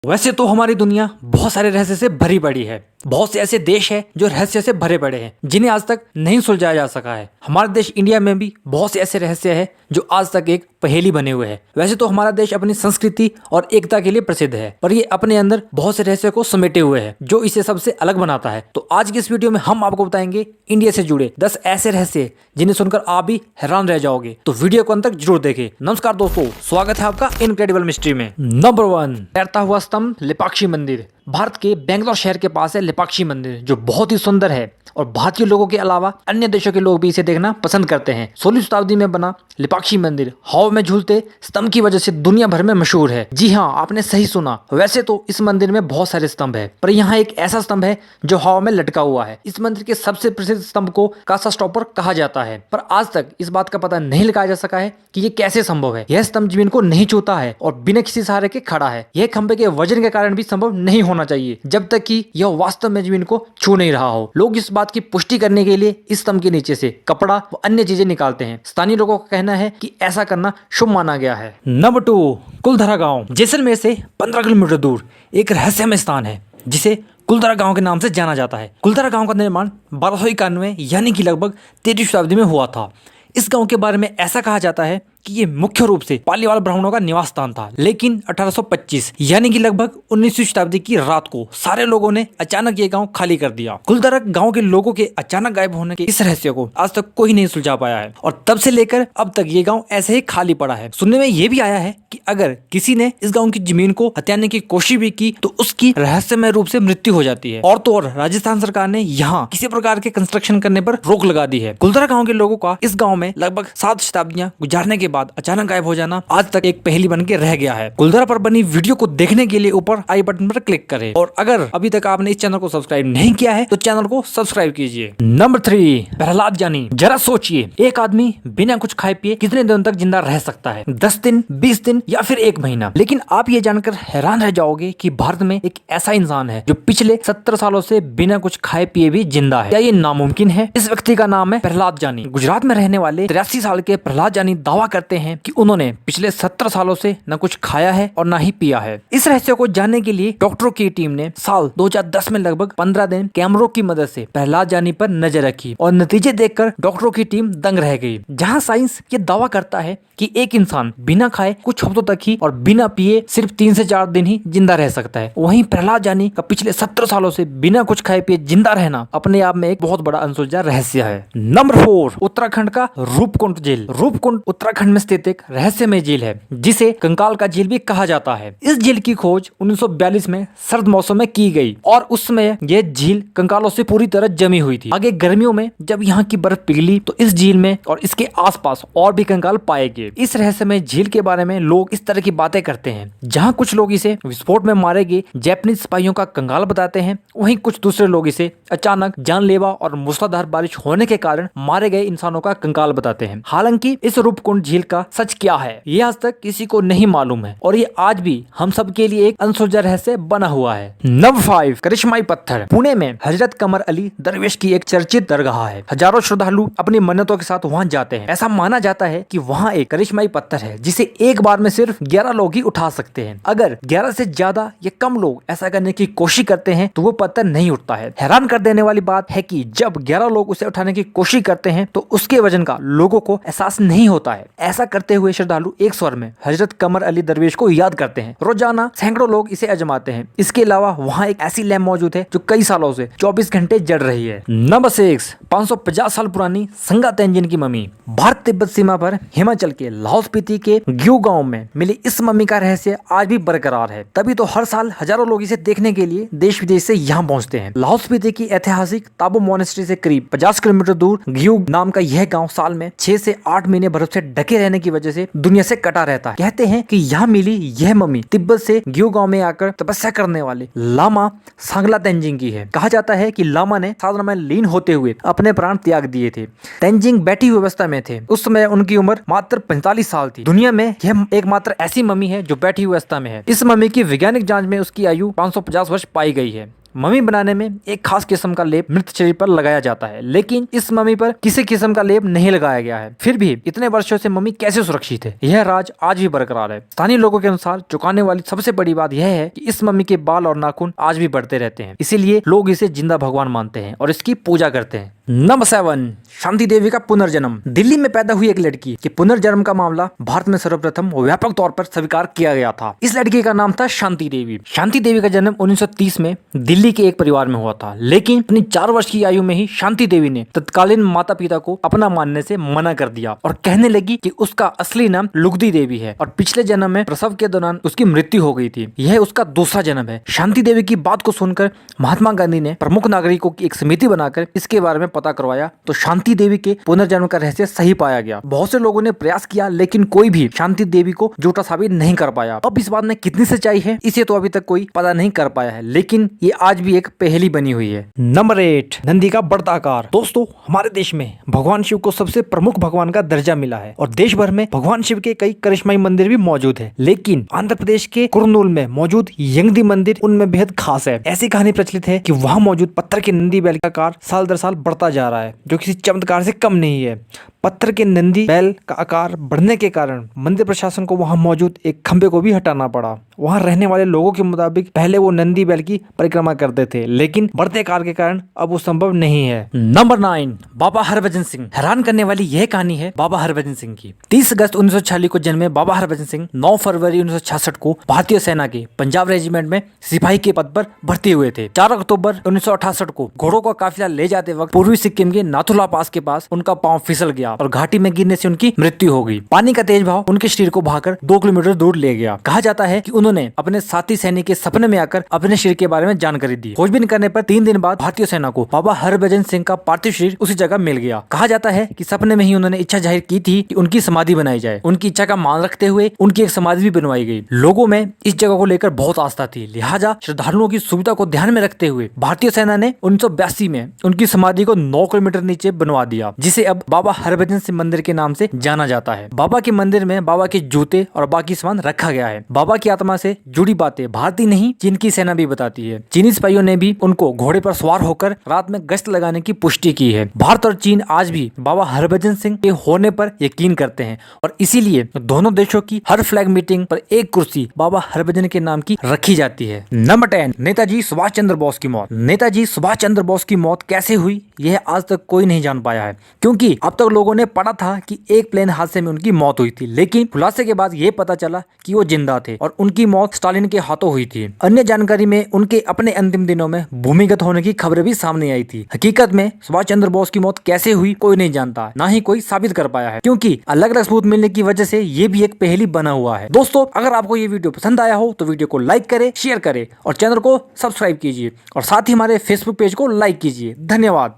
वैसे तो हमारी दुनिया बहुत सारे रहस्य से भरी पड़ी है। बहुत से ऐसे देश हैं जो रहस्य से भरे पड़े हैं जिन्हें आज तक नहीं सुलझाया जा सका है। हमारे देश इंडिया में भी बहुत से ऐसे रहस्य हैं जो आज तक एक पहेली बने हुए हैं। वैसे तो हमारा देश अपनी संस्कृति और एकता के लिए प्रसिद्ध है, पर ये अपने अंदर बहुत से रहस्य को समेटे हुए है जो इसे सबसे अलग बनाता है। तो आज की इस वीडियो में हम आपको बताएंगे इंडिया से जुड़े 10 ऐसे रहस्य जिन्हें सुनकर आप भी हैरान रह जाओगे। तो वीडियो को अंत तक जरूर देखें। नमस्कार दोस्तों, स्वागत है आपका इनक्रेडिबल मिस्ट्री में। नंबर 1, तैरता हुआ स्तंभ लेपाक्षी मंदिर। भारत के बेंगलोर शहर के पास है लेपाक्षी मंदिर, जो बहुत ही सुंदर है और भारतीय लोगों के अलावा अन्य देशों के लोग भी इसे देखना पसंद करते हैं। 16वीं शताब्दी में बना लेपाक्षी मंदिर हवा में झूलते स्तंभ की वजह से दुनिया भर में मशहूर है। जी हाँ, आपने सही सुना। वैसे तो इस मंदिर में बहुत सारे स्तंभ है, पर यहाँ एक ऐसा स्तंभ है जो हवा में लटका हुआ है। इस मंदिर के सबसे प्रसिद्ध स्तंभ को कासा स्टॉपर कहा जाता है, पर आज तक इस बात का पता नहीं लगाया जा सका है कि ये कैसे संभव है। यह स्तंभ जमीन को नहीं छूता है और बिना किसी सहारे के खड़ा है। यह खंभे के वजन के कारण भी संभव नहीं होना चाहिए जब तक कि यह वास्तव में जमीन को छू नहीं रहा हो। लोग इस बात की पुष्टि करने के लिए इस स्तंभ के नीचे से कपड़ा व अन्य चीजें निकालते हैं। स्थानीय लोगों का कहना है कि ऐसा करना शुभ माना गया है। नंबर 2, कुलधरा गांव। जैसलमेर से 15 किलोमीटर दूर एक रहस्यमय स्थान है जिसे कुलधरा गांव के नाम से जाना जाता है। कुलधरा गांव का निर्माण 1291 यानी कि लगभग 13वीं शताब्दी में हुआ था। इस गांव के बारे में ऐसा कहा जाता है कि ये मुख्य रूप से पालीवाल ब्राह्मणों का निवास स्थान था, लेकिन 1825 यानी कि लगभग 19वीं शताब्दी की रात को सारे लोगों ने अचानक ये गांव खाली कर दिया। कुलधरा गांव के लोगों के अचानक गायब होने के इस रहस्य को आज तक कोई नहीं सुलझा पाया है और तब से लेकर अब तक ये गांव ऐसे ही खाली पड़ा है। सुनने में ये भी आया है कि अगर किसी ने इस गाँव की जमीन को हथियाने की कोशिश भी की तो उसकी रहस्यमय रूप से मृत्यु हो जाती है। और तो और राजस्थान सरकार ने यहाँ किसी प्रकार के कंस्ट्रक्शन करने पर रोक लगा दी है। कुलधरा गाँव के लोगों का इस गाँव में लगभग 7 शताब्दियां गुजारने के बाद अचानक गायब हो जाना आज तक एक पहेली बन के रह गया है। कुलधरा पर बनी वीडियो को देखने के लिए ऊपर आई बटन पर क्लिक करें और अगर अभी तक आपने इस चैनल को सब्सक्राइब नहीं किया है तो चैनल को सब्सक्राइब कीजिए। नंबर 3, प्रहलाद जानी। जरा सोचिए, एक आदमी बिना कुछ खाए पिए कितने दिनों तक जिंदा रह सकता है? 10 दिन, 20 दिन या फिर 1 महीना? लेकिन आप ये जानकर हैरान रह जाओगे कि भारत में एक ऐसा इंसान है जो पिछले 70 सालों से बिना कुछ खाए पिए भी जिंदा है। क्या ये नामुमकिन है? इस व्यक्ति का नाम है प्रहलाद जानी। गुजरात में रहने वाले 83 साल के प्रहलाद जानी दावा करते हैं कि उन्होंने पिछले 17 सालों से न कुछ खाया है और न ही पिया है। इस रहस्य को जानने के लिए डॉक्टरों की टीम ने साल 2010 में लगभग 15 दिन कैमरों की मदद से प्रहलाद जानी पर नजर रखी और नतीजे देखकर डॉक्टरों की टीम दंग रह गई। जहां साइंस ये दावा करता है कि एक इंसान बिना खाए कुछ हफ्तों तक ही और बिना पिए सिर्फ 3 से 4 दिन ही जिंदा रह सकता है, वहीं प्रहलाद जानी का पिछले 17 सालों से बिना कुछ खाए पिए जिंदा रहना अपने आप में एक बहुत बड़ा अनसुलझा रहस्य है। नंबर 4, उत्तराखंड का रूपकुंड झील। रूपकुंड उत्तराखंड में स्थित एक रहस्यमय झील है जिसे कंकाल का झील भी कहा जाता है। इस झील की खोज 1942 में सर्द मौसम में की गई और उस समय यह झील कंकालों से पूरी तरह जमी हुई थी। आगे गर्मियों में जब यहाँ की बर्फ पिघली तो इस झील में और इसके आसपास और भी कंकाल पाए गए। इस रहस्यमय झील के बारे में लोग इस तरह की बातें करते हैं। जहाँ कुछ लोग इसे विस्फोट में मारे गए जापानीज सिपाहियों का कंकाल बताते हैं, वहीं कुछ दूसरे लोग इसे अचानक जानलेवा और मूसलाधार बारिश होने के कारण मारे गए इंसानों का कंकाल बताते हैं। हालांकि इस रूपकुंड झील का सच क्या है ये आज तक किसी को नहीं मालूम है और ये आज भी हम सब के लिए एक अनसुलझा रहस्य बना हुआ है। नंबर 5, करिश्माई पत्थर। पुणे में हजरत कमर अली दरवेश की एक चर्चित दरगाह है। हजारों श्रद्धालु अपनी मन्नतों के साथ वहाँ जाते हैं। ऐसा माना जाता है कि वहाँ एक करिश्माई पत्थर है जिसे एक बार में सिर्फ 11 लोग ही उठा सकते हैं। अगर 11 से ज्यादा या कम लोग ऐसा करने की कोशिश करते हैं तो वो पत्थर नहीं उठता है। हैरान कर देने वाली बात है कि जब 11 लोग उसे उठाने की कोशिश करते हैं तो उसके वजन का लोगों को एहसास नहीं होता है। ऐसा करते हुए श्रद्धालु एक स्वर में हजरत कमर अली दरवेश को याद करते हैं। रोजाना सैकड़ों लोग इसे आजमाते हैं। इसके अलावा वहाँ एक ऐसी लैंप मौजूद है जो कई सालों से 24 घंटे जल रही है। नंबर 6, 550 साल पुरानी संगा तेंजिन की मम्मी। भारत तिब्बत सीमा पर हिमाचल के लाहौल स्पीति के ग्यू गांव में मिली इस मम्मी का रहस्य आज भी बरकरार है। तभी तो हर साल हजारों लोग इसे देखने के लिए देश विदेश से यहाँ पहुँचते हैं। लाहौल स्पीति की ऐतिहासिक ताबो मोनेस्ट्री से करीब 50 किलोमीटर दूर ग्यू नाम का यह गाँव साल में 6 से 8 महीने बर्फ से ढके रहने की वजह से दुनिया से कटा रहता है। कहते हैं कि यहाँ मिली यह मम्मी तिब्बत से ग्यू गांव में आकर तपस्या करने वाले लामा सांगला तेंजिंग की है। कहा जाता है कि लामा ने साधना में लीन होते हुए अपने प्राण त्याग दिए थे। तेंजिंग बैठी हुई अवस्था में थे। उस समय उनकी उम्र मात्र 45 साल थी। दुनिया में यह एकमात्र ऐसी मम्मी है जो बैठी हुई अवस्था में है। इस मम्मी की वैज्ञानिक जांच में उसकी आयु 550 वर्ष पाई गई है। मम्मी बनाने में एक खास किस्म का लेप मृत शरीर पर लगाया जाता है, लेकिन इस मम्मी पर किसी किस्म का लेप नहीं लगाया गया है। फिर भी इतने वर्षों से मम्मी कैसे सुरक्षित है, यह राज आज भी बरकरार है। स्थानीय लोगों के अनुसार चौंकाने वाली सबसे बड़ी बात यह है कि इस मम्मी के बाल और नाखून आज भी बढ़ते रहते हैं, इसीलिए लोग इसे जिंदा भगवान मानते हैं और इसकी पूजा करते हैं। नंबर 7, शांति देवी का पुनर्जन्म। दिल्ली में पैदा हुई एक लड़की के पुनर्जन्म का मामला भारत में सर्वप्रथम व्यापक तौर पर स्वीकार किया गया था। इस लड़की का नाम था शांति देवी। शांति देवी का जन्म 1930 में दिल्ली के एक परिवार में हुआ था, लेकिन अपनी 4 वर्ष की आयु में ही शांति देवी ने तत्कालीन माता पिता को अपना मानने से मना कर दिया और कहने लगी कि उसका असली नाम लुगदी देवी है और पिछले जन्म में प्रसव के दौरान उसकी मृत्यु हो गई थी। यह उसका दूसरा जन्म है। शांति देवी की बात को सुनकर महात्मा गांधी ने प्रमुख नागरिकों की एक समिति बनाकर इसके बारे में पता करवाया तो शांति देवी के पुनर्जन्म का रहस्य सही पाया गया। बहुत से लोगों ने प्रयास किया, लेकिन कोई भी शांति देवी को झूठा साबित नहीं कर पाया। अब इस बात में कितनी सच्चाई है इसे तो अभी तक कोई पता नहीं कर पाया है, लेकिन ये आज भी एक पहेली बनी हुई है। नंबर 8, नंदी का बढ़ता आकार। दोस्तों, हमारे देश में भगवान शिव को सबसे प्रमुख भगवान का दर्जा मिला है और देश भर में भगवान शिव के कई करिश्माई मंदिर भी मौजूद है, लेकिन आंध्र प्रदेश के कुरनूल में मौजूद यंगदी मंदिर उनमें बेहद खास है। ऐसी कहानी प्रचलित है कि वहाँ मौजूद पत्थर के नंदी बैल का आकार साल दर साल बढ़ता जा रहा है, जो किसी चमत्कार से कम नहीं है। पत्थर के नंदी बैल का आकार बढ़ने के कारण मंदिर प्रशासन को वहां मौजूद एक खंबे को भी हटाना पड़ा। वहां रहने वाले लोगों के मुताबिक पहले वो नंदी बैल की परिक्रमा करते थे, लेकिन बढ़ते आकार के कारण अब वो संभव नहीं है। नंबर 9, बाबा हरभजन सिंह। हैरान करने वाली यह कहानी है बाबा हरभजन सिंह की। 30 अगस्त 1946 को जन्मे बाबा हरभजन सिंह 9 फरवरी 1966 को भारतीय सेना के पंजाब रेजिमेंट में सिपाही के पद पर भर्ती हुए थे। 4 अक्टूबर 1968 को घोड़ों का काफिला ले जाते वक्त पूर्वी सिक्किम के नाथुला पास के पास उनका पांव फिसल गया और घाटी में गिरने से उनकी मृत्यु हो गई। पानी का तेज बहाव उनके शरीर को बहाकर 2 किलोमीटर दूर ले गया। कहा जाता है कि उन्होंने अपने साथी सैनिक के सपने में आकर अपने शरीर के बारे में जानकारी दी। खोजबीन करने पर 3 दिन बाद भारतीय सेना को बाबा हरभजन सिंह का पार्थिव शरीर उसी जगह मिल गया। कहा जाता है कि सपने में ही उन्होंने इच्छा जाहिर की थी कि उनकी समाधि बनाई जाए। उनकी इच्छा का मान रखते हुए उनकी एक समाधि भी बनवाई गई। लोगों में इस जगह को लेकर बहुत आस्था थी, लिहाजा श्रद्धालुओं की सुविधा को ध्यान में रखते हुए भारतीय सेना ने 1982 में उनकी समाधि को 9 किलोमीटर नीचे बनवा दिया, जिसे अब बाबा हरभजन सिंह मंदिर के नाम से जाना जाता है। बाबा के मंदिर में बाबा के जूते और बाकी सामान रखा गया है। बाबा की आत्मा से जुड़ी बातें भारतीय नहीं चीन की सेना भी बताती है। चीनी सिपाहियों ने भी उनको घोड़े पर सवार होकर रात में गश्त लगाने की पुष्टि की है। भारत और चीन आज भी बाबा हरभजन सिंह के होने पर यकीन करते हैं और इसीलिए दोनों देशों की हर फ्लैग मीटिंग पर एक कुर्सी बाबा हरभजन के नाम की रखी जाती है। नंबर 10, नेताजी सुभाष चंद्र बोस की मौत। नेताजी सुभाष चंद्र बोस की मौत कैसे हुई यह आज तक कोई नहीं जान पाया है, क्योंकि अब तक लोगों ने पढ़ा था कि एक प्लेन हादसे में उनकी मौत हुई थी, लेकिन खुलासे के बाद यह पता चला कि वो जिंदा थे और उनकी मौत स्टालिन के हाथों हुई थी। अन्य जानकारी में उनके अपने अंतिम दिनों में भूमिगत होने की खबरें भी सामने आई थी। हकीकत में सुभाष चंद्र बोस की मौत कैसे हुई कोई नहीं जानता, ना ही कोई साबित कर पाया है, क्योंकि अलग अलग सबूत मिलने की वजह से ये भी एक पहेली बना हुआ है। दोस्तों, अगर आपको ये वीडियो पसंद आया हो तो वीडियो को लाइक करें, शेयर करें और चैनल को सब्सक्राइब कीजिए और साथ ही हमारे फेसबुक पेज को लाइक कीजिए। धन्यवाद।